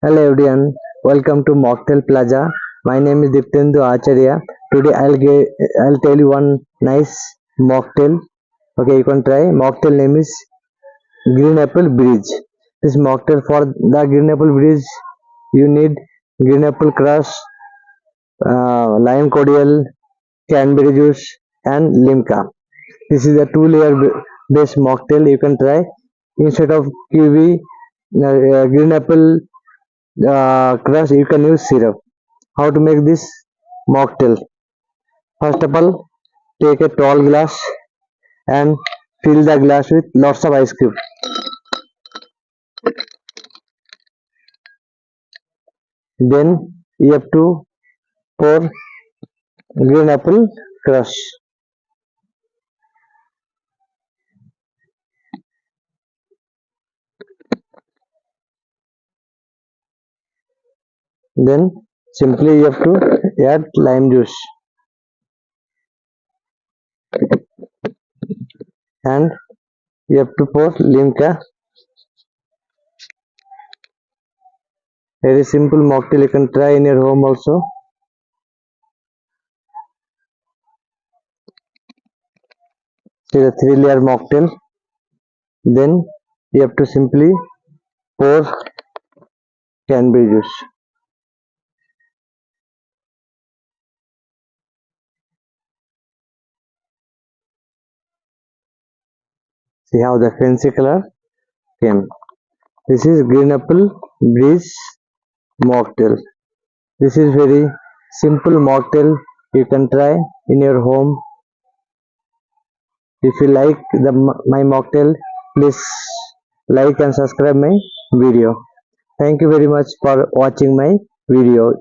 Hello everyone, welcome to Mocktail Plaza. My name is Diptendu Acharya. Today I'll tell you one nice mocktail. Okay, you can try. Mocktail name is Green Apple Bridge. This mocktail for the Green Apple Bridge, you need green apple crush, lime cordial, cranberry juice, and limca. This is a two-layer based mocktail. You can try. Instead of kiwi, green apple crush, you can use syrup. How to make this mocktail? First of all, take a tall glass and fill the glass with lots of ice cream. Then you have to pour green apple crush. Then simply you have to add lime juice and you have to pour limca. Very simple mocktail, you can try in your home also. See the three-layer mocktail. Then you have to simply pour cranberry juice. See how the fancy color came. This is green apple breeze mocktail. This is very simple mocktail. You can try in your home. If you like my mocktail, please like and subscribe my video. Thank you very much for watching my video.